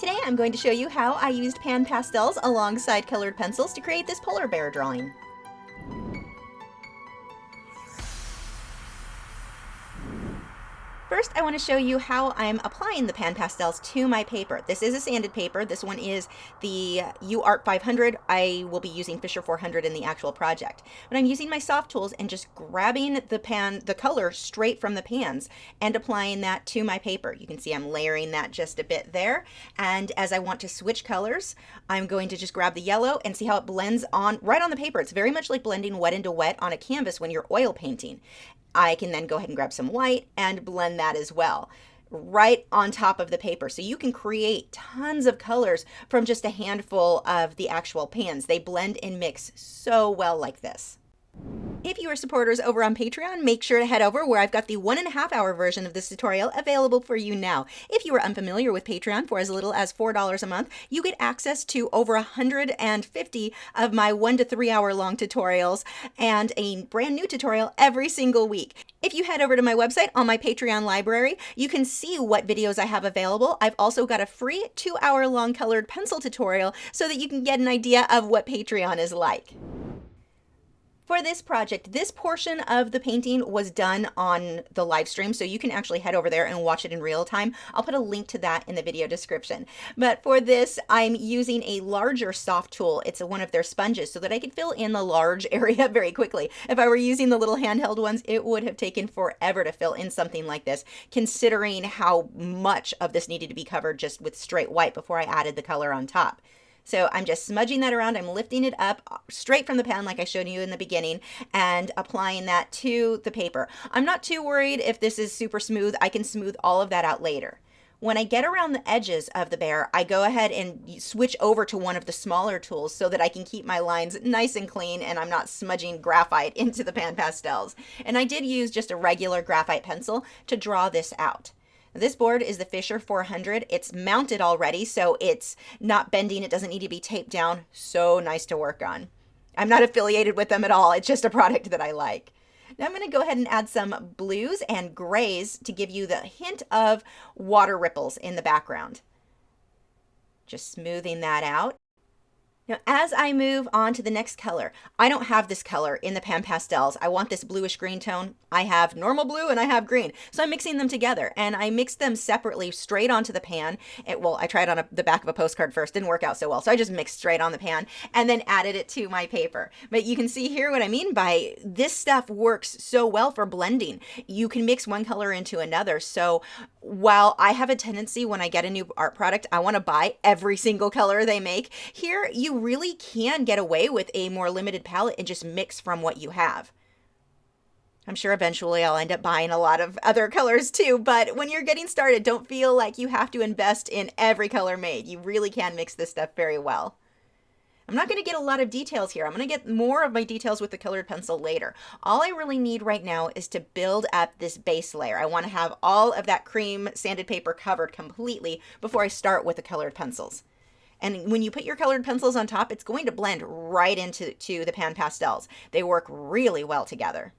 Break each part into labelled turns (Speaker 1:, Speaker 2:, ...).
Speaker 1: Today I'm going to show you how I used pan pastels alongside colored pencils to create this polar bear drawing. First, I want to show you how I'm applying the pan pastels to my paper. This is a sanded paper. This one is the UArt 500. I will be using Fisher 400 in the actual project. But I'm using my soft tools and just grabbing the color straight from the pans and applying that to my paper. You can see I'm layering that just a bit there. And as I want to switch colors, I'm going to just grab the yellow and see how it blends on right on the paper. It's very much like blending wet into wet on a canvas when you're oil painting. I can then go ahead and grab some white and blend that as well right on top of the paper. So you can create tons of colors from just a handful of the actual pans. They blend and mix so well like this. If you are supporters over on Patreon, make sure to head over where I've got the 1.5-hour version of this tutorial available for you now. If you are unfamiliar with Patreon, for as little as $4 a month, you get access to over 150 of my 1 to 3 hour long tutorials and a brand new tutorial every single week. If you head over to my website on my Patreon library, you can see what videos I have available. I've also got a free 2-hour long colored pencil tutorial so that you can get an idea of what Patreon is like. For this project, this portion of the painting was done on the live stream, so you can actually head over there and watch it in real time. I'll put a link to that in the video description. But for this, I'm using a larger soft tool. It's one of their sponges so that I could fill in the large area very quickly. If I were using the little handheld ones, it would have taken forever to fill in something like this, considering how much of this needed to be covered just with straight white before I added the color on top. So I'm just smudging that around. I'm lifting it up straight from the pen like I showed you in the beginning and applying that to the paper. I'm not too worried if this is super smooth. I can smooth all of that out later. When I get around the edges of the bear, I go ahead and switch over to one of the smaller tools so that I can keep my lines nice and clean and I'm not smudging graphite into the pan pastels. And I did use just a regular graphite pencil to draw this out. This board is the Fisher 400. It's mounted already, so it's not bending. It doesn't need to be taped down. So nice to work on. I'm not affiliated with them at all. It's just a product that I like. Now I'm going to go ahead and add some blues and grays to give you the hint of water ripples in the background. Just smoothing that out. Now, as I move on to the next color, I don't have this color in the pan pastels. I want this bluish green tone. I have normal blue and I have green. So I'm mixing them together and I mixed them separately straight onto the pan. Well, I tried on the back of a postcard first, didn't work out so well. So I just mixed straight on the pan and then added it to my paper. But you can see here what I mean by this stuff works so well for blending. You can mix one color into another. So while I have a tendency when I get a new art product, I want to buy every single color they make, here you really can get away with a more limited palette and just mix from what you have. I'm sure eventually I'll end up buying a lot of other colors too, but when you're getting started, don't feel like you have to invest in every color made. You really can mix this stuff very well. I'm not going to get a lot of details here. I'm going to get more of my details with the colored pencil later. All I really need right now is to build up this base layer. I want to have all of that cream sanded paper covered completely before I start with the colored pencils. And when you put your colored pencils on top, it's going to blend right into the pan pastels. They work really well together.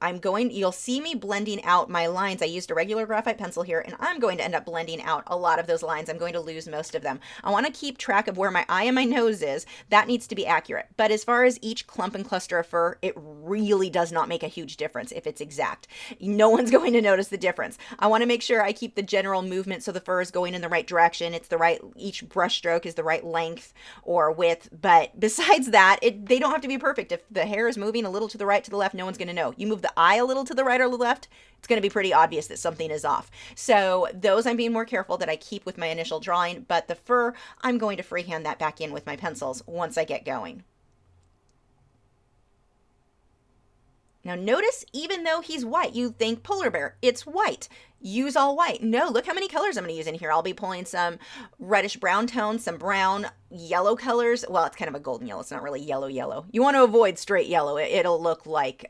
Speaker 1: You'll see me blending out my lines. I used a regular graphite pencil here, and I'm going to end up blending out a lot of those lines. I'm going to lose most of them. I want to keep track of where my eye and my nose is. That needs to be accurate. But as far as each clump and cluster of fur, it really does not make a huge difference if it's exact. No one's going to notice the difference. I want to make sure I keep the general movement so the fur is going in the right direction. Each brush stroke is the right length or width. But besides that, they don't have to be perfect. If the hair is moving a little to the right, to the left, no one's going to know. You move the eye a little to the right or the left, it's going to be pretty obvious that something is off. So those I'm being more careful that I keep with my initial drawing, but the fur, I'm going to freehand that back in with my pencils once I get going. Now notice, even though he's white, you think polar bear, it's white. Use all white. No, look how many colors I'm going to use in here. I'll be pulling some reddish brown tones, some brown, yellow colors. Well, it's kind of a golden yellow. It's not really yellow. You want to avoid straight yellow. It'll look like,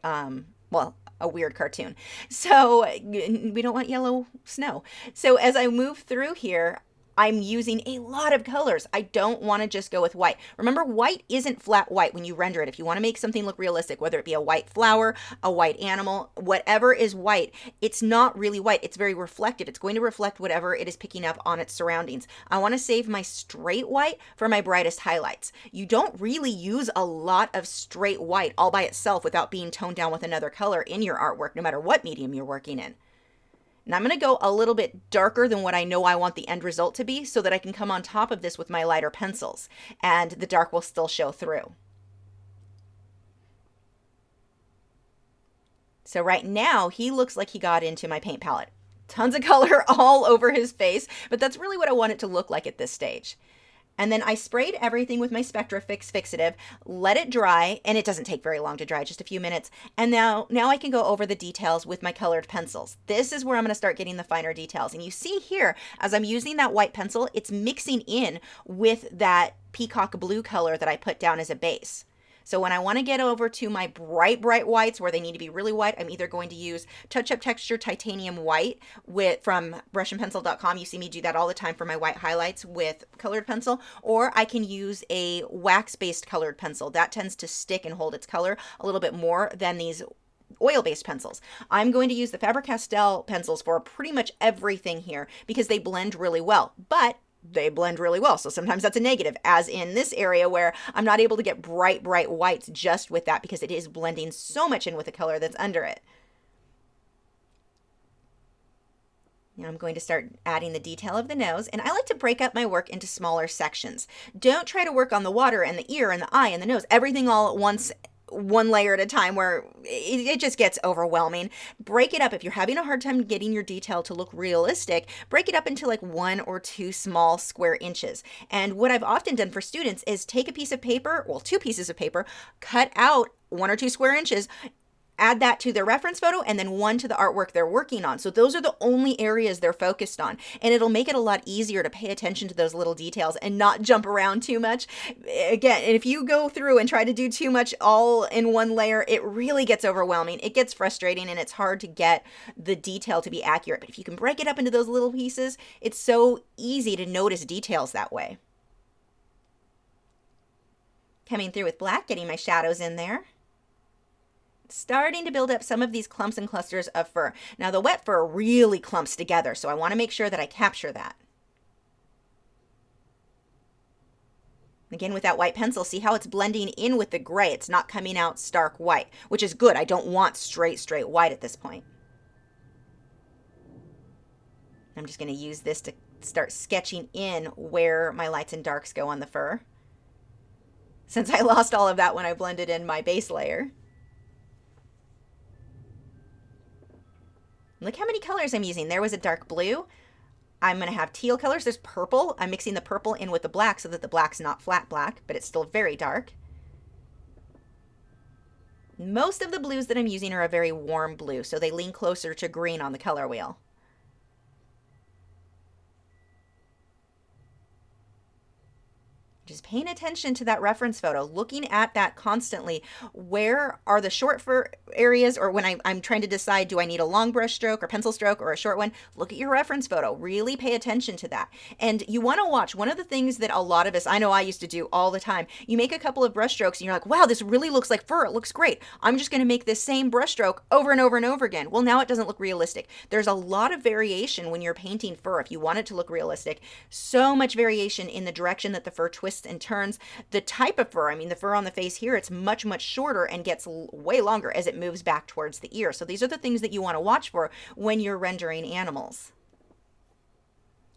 Speaker 1: well, a weird cartoon. So we don't want yellow snow. So as I move through here, I'm using a lot of colors. I don't want to just go with white. Remember, white isn't flat white when you render it. If you want to make something look realistic, whether it be a white flower, a white animal, whatever is white, it's not really white. It's very reflective. It's going to reflect whatever it is picking up on its surroundings. I want to save my straight white for my brightest highlights. You don't really use a lot of straight white all by itself without being toned down with another color in your artwork, no matter what medium you're working in. And I'm going to go a little bit darker than what I know I want the end result to be so that I can come on top of this with my lighter pencils and the dark will still show through. So right now he looks like he got into my paint palette. Tons of color all over his face, but that's really what I want it to look like at this stage. And then I sprayed everything with my Spectra fixative, let it dry, and it doesn't take very long to dry, just a few minutes. And now I can go over the details with my colored pencils. This is where I'm going to start getting the finer details. And you see here, as I'm using that white pencil, it's mixing in with that peacock blue color that I put down as a base. So when I want to get over to my bright whites where they need to be really white, I'm either going to use Touch Up Texture Titanium White from brushandpencil.com. You see me do that all the time for my white highlights with colored pencil, or I can use a wax-based colored pencil. That tends to stick and hold its color a little bit more than these oil-based pencils. I'm going to use the Faber-Castell pencils for pretty much everything here because they blend really well, but they blend really well. So sometimes that's a negative, as in this area where I'm not able to get bright whites just with that because it is blending so much in with the color that's under it. Now I'm going to start adding the detail of the nose, and I like to break up my work into smaller sections. Don't try to work on the water and the ear and the eye and the nose, everything all at once, one layer at a time, where it just gets overwhelming. Break it up. If you're having a hard time getting your detail to look realistic, break it up into like 1 or 2 small square inches. And what I've often done for students is take a piece of paper, well, 2 pieces of paper, cut out 1 or 2 square inches, add that to their reference photo, and then 1 to the artwork they're working on. So those are the only areas they're focused on. And it'll make it a lot easier to pay attention to those little details and not jump around too much. Again, if you go through and try to do too much all in one layer, it really gets overwhelming. It gets frustrating and it's hard to get the detail to be accurate. But if you can break it up into those little pieces, it's so easy to notice details that way. Coming through with black, getting my shadows in there. Starting to build up some of these clumps and clusters of fur. Now the wet fur really clumps together, so I want to make sure that I capture that. Again, with that white pencil, see how it's blending in with the gray. It's not coming out stark white, which is good. I don't want straight white at this point. I'm just going to use this to start sketching in where my lights and darks go on the fur, since I lost all of that when I blended in my base layer. Look how many colors I'm using. There was a dark blue. I'm going to have teal colors. There's purple. I'm mixing the purple in with the black so that the black's not flat black, but it's still very dark. Most of the blues that I'm using are a very warm blue, so they lean closer to green on the color wheel. Just paying attention to that reference photo, looking at that constantly. Where are the short fur areas, or when I'm trying to decide, do I need a long brush stroke or pencil stroke or a short one? Look at your reference photo. Really pay attention to that. And you want to watch. One of the things that a lot of us, I know I used to do all the time, you make a couple of brush strokes and you're like, wow, this really looks like fur. It looks great. I'm just going to make this same brush stroke over and over and over again. Well, now it doesn't look realistic. There's a lot of variation when you're painting fur if you want it to look realistic. So much variation in the direction that the fur twists and turns. The type of fur, I mean, the fur on the face here, it's much shorter and gets way longer as it moves back towards the ear. So these are the things that you want to watch for when you're rendering animals.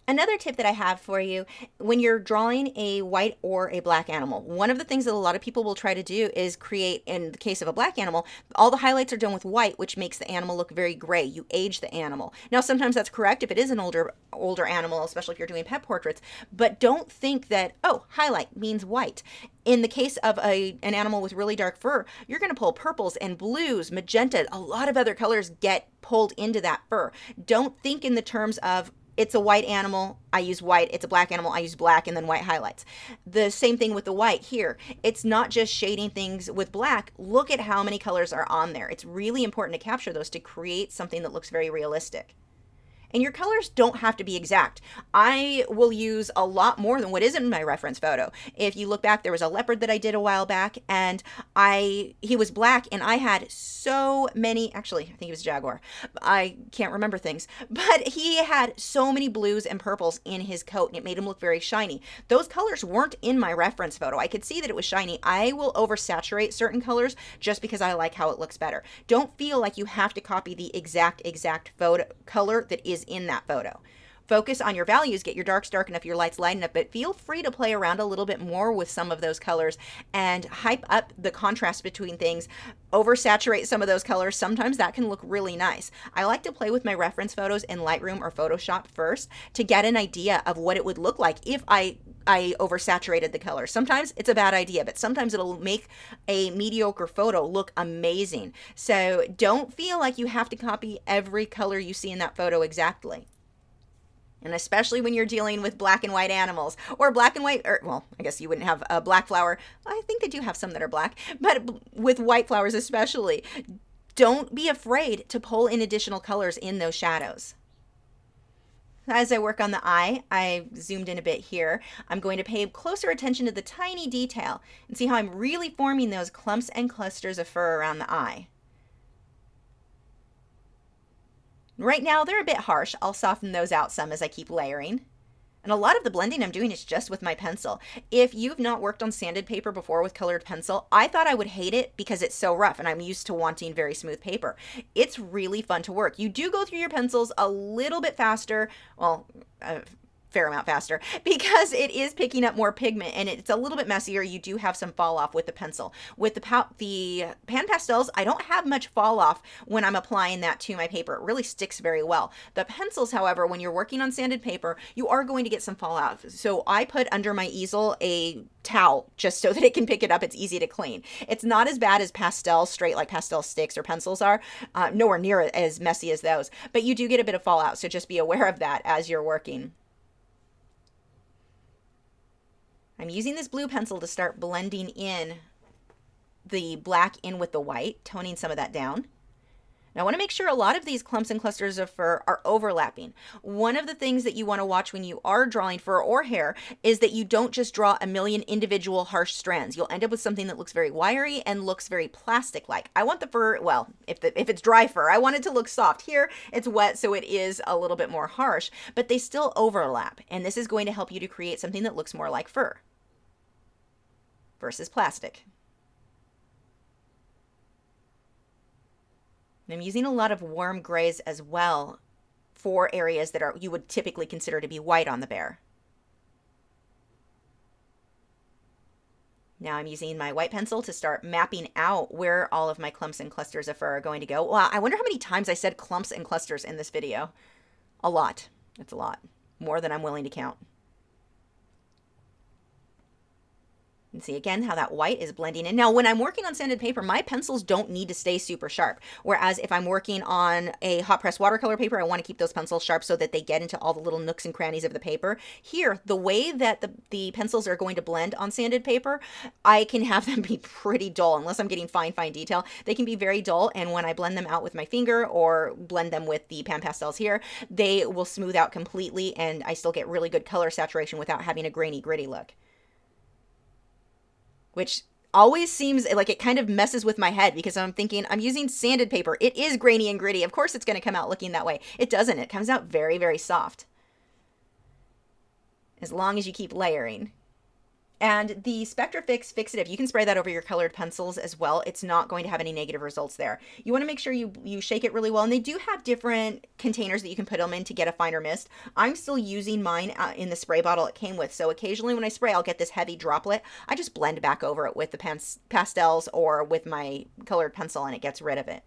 Speaker 1: Another tip that I have for you, when you're drawing a white or a black animal, one of the things that a lot of people will try to do is create, in the case of a black animal, all the highlights are done with white, which makes the animal look very gray. You age the animal. Now, sometimes that's correct if it is an older animal, especially if you're doing pet portraits, but don't think that, oh, highlight means white. In the case of an animal with really dark fur, you're going to pull purples and blues, magenta, a lot of other colors get pulled into that fur. Don't think in the terms of, it's a white animal, I use white. It's a black animal, I use black and then white highlights. The same thing with the white here. It's not just shading things with black. Look at how many colors are on there. It's really important to capture those to create something that looks very realistic. And your colors don't have to be exact. I will use a lot more than what is in my reference photo. If you look back, there was a leopard that I did a while back, and he was black, and I had so many, actually, I think he was a jaguar. I can't remember things, but he had so many blues and purples in his coat, and it made him look very shiny. Those colors weren't in my reference photo. I could see that it was shiny. I will oversaturate certain colors just because I like how it looks better. Don't feel like you have to copy the exact photo color that is in that photo. Focus on your values, get your darks dark enough, your lights light enough, but feel free to play around a little bit more with some of those colors and hype up the contrast between things. Oversaturate some of those colors. Sometimes that can look really nice. I like to play with my reference photos in Lightroom or Photoshop first to get an idea of what it would look like if I oversaturated the color. Sometimes it's a bad idea, but sometimes it'll make a mediocre photo look amazing. So don't feel like you have to copy every color you see in that photo exactly. And especially when you're dealing with black and white animals or black and white, or well, I guess you wouldn't have a black flower. I think they do have some that are black, but with white flowers especially, don't be afraid to pull in additional colors in those shadows. As I work on the eye, I zoomed in a bit here. I'm going to pay closer attention to the tiny detail and see how I'm really forming those clumps and clusters of fur around the eye. Right now, they're a bit harsh. I'll soften those out some as I keep layering. And a lot of the blending I'm doing is just with my pencil. If you've not worked on sanded paper before with colored pencil, I thought I would hate it because it's so rough and I'm used to wanting very smooth paper. It's really fun to work. You do go through your pencils a little bit faster, well, fair amount faster, because it is picking up more pigment and it's a little bit messier. You do have some fall off with the pencil. With the pan pastels, I don't have much fall off when I'm applying that to my paper. It really sticks very well. The pencils, however, when you're working on sanded paper, you are going to get some fall off. So I put under my easel a towel just so that it can pick it up. It's easy to clean. It's not as bad as pastel, straight like pastel sticks or pencils are. Nowhere near as messy as those, but you do get a bit of fallout. So just be aware of that as you're working. I'm using this blue pencil to start blending in the black in with the white, toning some of that down. Now I want to make sure a lot of these clumps and clusters of fur are overlapping. One of the things that you want to watch when you are drawing fur or hair is that you don't just draw a million individual harsh strands. You'll end up with something that looks very wiry and looks very plastic-like. I want the fur, well, if it's dry fur, I want it to look soft. Here it's wet, so it is a little bit more harsh, but they still overlap. And this is going to help you to create something that looks more like fur versus plastic. And I'm using a lot of warm grays as well for areas that you would typically consider to be white on the bear. Now I'm using my white pencil to start mapping out where all of my clumps and clusters of fur are going to go. Wow, I wonder how many times I said clumps and clusters in this video. A lot. It's a lot. More than I'm willing to count. And see again how that white is blending in. Now, when I'm working on sanded paper, my pencils don't need to stay super sharp. Whereas if I'm working on a hot press watercolor paper, I want to keep those pencils sharp so that they get into all the little nooks and crannies of the paper. Here, the way that the pencils are going to blend on sanded paper, I can have them be pretty dull unless I'm getting fine detail. They can be very dull, and when I blend them out with my finger or blend them with the pan pastels here, they will smooth out completely, and I still get really good color saturation without having a grainy, gritty look. Which always seems like it kind of messes with my head because I'm thinking I'm using sanded paper. It is grainy and gritty. Of course it's going to come out looking that way. It doesn't. It comes out very, very soft. As long as you keep layering. And the Spectra fixative, you can spray that over your colored pencils as well. It's not going to have any negative results there. You want to make sure you shake it really well. And they do have different containers that you can put them in to get a finer mist. I'm still using mine in the spray bottle it came with. So occasionally when I spray, I'll get this heavy droplet. I just blend back over it with the pastels or with my colored pencil and it gets rid of it.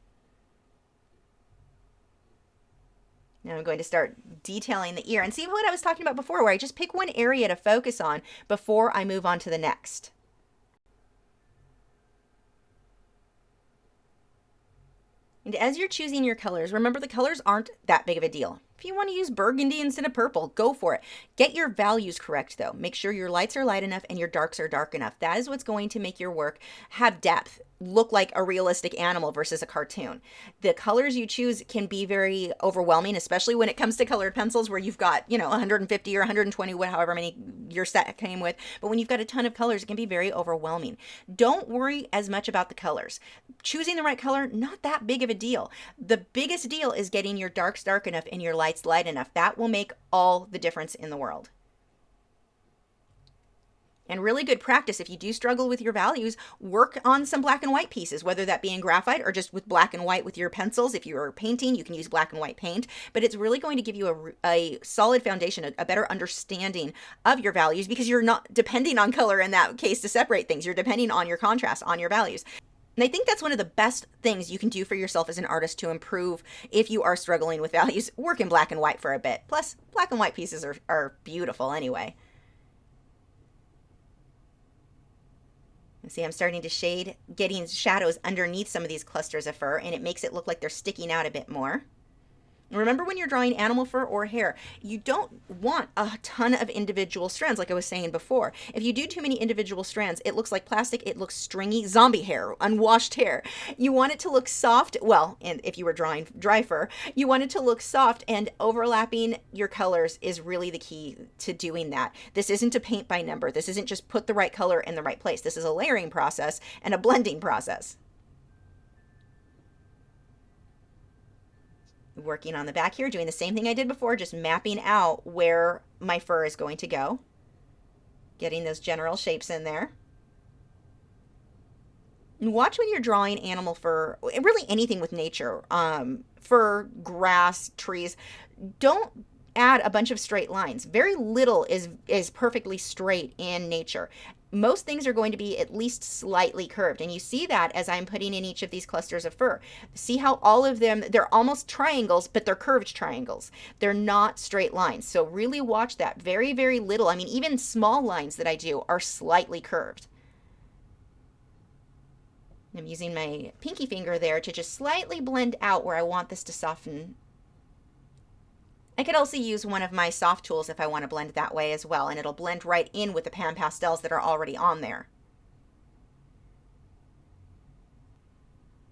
Speaker 1: Now I'm going to start detailing the ear and see what I was talking about before, where I just pick one area to focus on before I move on to the next. And as you're choosing your colors, remember the colors aren't that big of a deal. If you want to use burgundy instead of purple, go for it. Get your values correct though. Make sure your lights are light enough and your darks are dark enough. That is what's going to make your work have depth. look like a realistic animal versus a cartoon. The colors you choose can be very overwhelming, especially when it comes to colored pencils where you've got, 150 or 120, however many your set came with. But when you've got a ton of colors, it can be very overwhelming. Don't worry as much about the colors. Choosing the right color, not that big of a deal. The biggest deal is getting your darks dark enough and your lights light enough. That will make all the difference in the world. And really good practice, if you do struggle with your values, work on some black and white pieces, whether that be in graphite or just with black and white with your pencils. If you're painting, you can use black and white paint, but it's really going to give you a solid foundation, a better understanding of your values, because you're not depending on color in that case to separate things. You're depending on your contrast, on your values. And I think that's one of the best things you can do for yourself as an artist to improve if you are struggling with values. Work in black and white for a bit. Plus, black and white pieces are beautiful anyway. See, I'm starting to shade, getting shadows underneath some of these clusters of fur, and it makes it look like they're sticking out a bit more. Remember, when you're drawing animal fur or hair, you don't want a ton of individual strands, like I was saying before. If you do too many individual strands, it looks like plastic, it looks stringy, zombie hair, unwashed hair. You want it to look soft, well, and if you were drawing dry fur, you want it to look soft, and overlapping your colors is really the key to doing that. This isn't a paint by number. This isn't just put the right color in the right place. This is a layering process and a blending process. Working on the back here, doing the same thing I did before, just mapping out where my fur is going to go. Getting those general shapes in there. And watch when you're drawing animal fur, really anything with nature, fur, grass, trees. Don't add a bunch of straight lines. Very little is perfectly straight in nature. Most things are going to be at least slightly curved. And you see that as I'm putting in each of these clusters of fur. See how all of them, they're almost triangles, but they're curved triangles. They're not straight lines. So really watch that. Very, very little. I mean, even small lines that I do are slightly curved. I'm using my pinky finger there to just slightly blend out where I want this to soften. I could also use one of my soft tools if I want to blend that way as well, and it'll blend right in with the pan pastels that are already on there.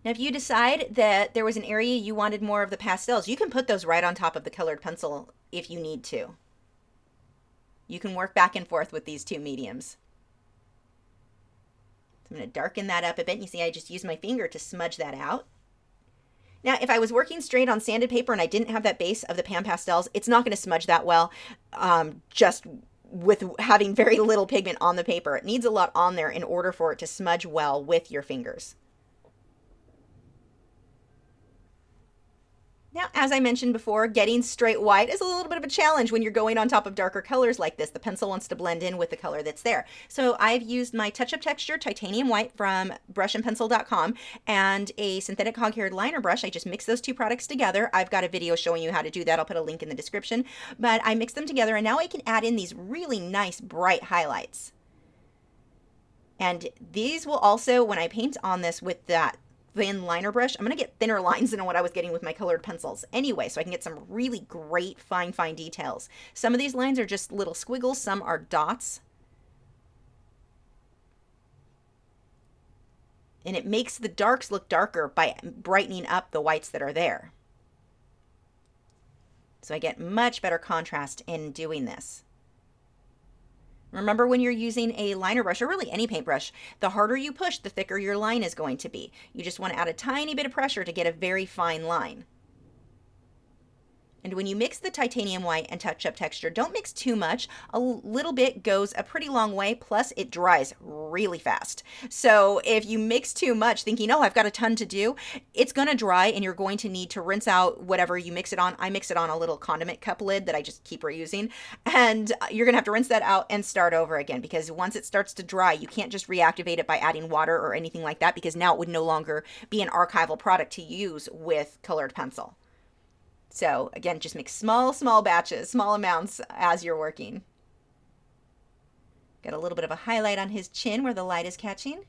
Speaker 1: Now, if you decide that there was an area you wanted more of the pastels, you can put those right on top of the colored pencil if you need to. You can work back and forth with these two mediums. So I'm going to darken that up a bit. You see I just used my finger to smudge that out. Now, if I was working straight on sanded paper and I didn't have that base of the pan pastels, it's not going to smudge that well, just with having very little pigment on the paper. It needs a lot on there in order for it to smudge well with your fingers. Now, as I mentioned before, getting straight white is a little bit of a challenge when you're going on top of darker colors like this. The pencil wants to blend in with the color that's there. So I've used my Touch Up Texture Titanium White from brushandpencil.com and a synthetic hog-haired liner brush. I just mix those two products together. I've got a video showing you how to do that. I'll put a link in the description. But I mix them together, and now I can add in these really nice bright highlights. And these will also, when I paint on this with that thin liner brush, I'm going to get thinner lines than what I was getting with my colored pencils anyway, so I can get some really great fine details. Some of these lines are just little squiggles, some are dots. And it makes the darks look darker by brightening up the whites that are there. So I get much better contrast in doing this. Remember, when you're using a liner brush, or really any paintbrush, the harder you push, the thicker your line is going to be. You just want to add a tiny bit of pressure to get a very fine line. And when you mix the titanium white and Touch Up Texture, don't mix too much. A little bit goes a pretty long way, plus it dries really fast. So if you mix too much thinking, oh, I've got a ton to do, it's going to dry and you're going to need to rinse out whatever you mix it on. I mix it on a little condiment cup lid that I just keep reusing. And you're going to have to rinse that out and start over again, because once it starts to dry, you can't just reactivate it by adding water or anything like that, because now it would no longer be an archival product to use with colored pencil. So again, just make small batches, small amounts as you're working. Got a little bit of a highlight on his chin where the light is catching.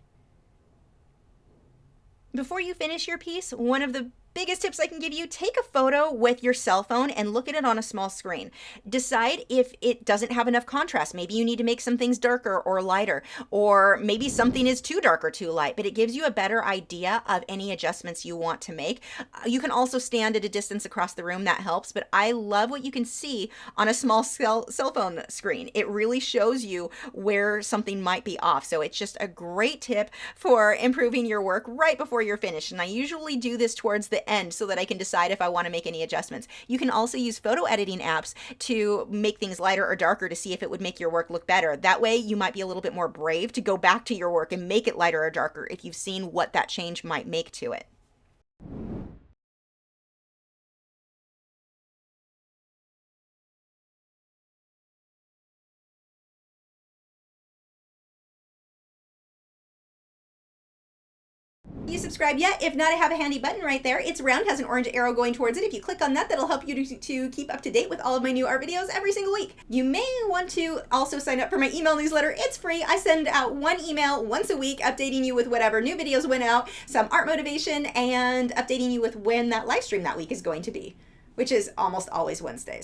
Speaker 1: Before you finish your piece, one of the Biggest tips I can give you, take a photo with your cell phone and look at it on a small screen. Decide if it doesn't have enough contrast. Maybe you need to make some things darker or lighter, or maybe something is too dark or too light, but it gives you a better idea of any adjustments you want to make. You can also stand at a distance across the room, that helps, but I love what you can see on a small cell phone screen. It really shows you where something might be off. So it's just a great tip for improving your work right before you're finished. And I usually do this towards the end so that I can decide if I want to make any adjustments. You can also use photo editing apps to make things lighter or darker to see if it would make your work look better. That way you might be a little bit more brave to go back to your work and make it lighter or darker if you've seen what that change might make to it. You subscribe yet? If not, I have a handy button right there. It's round, has an orange arrow going towards it. If you click on that, that'll help you to keep up to date with all of my new art videos every single week. You may want to also sign up for my email newsletter. It's free. I send out one email once a week updating you with whatever new videos went out, some art motivation, and updating you with when that live stream that week is going to be, which is almost always Wednesdays.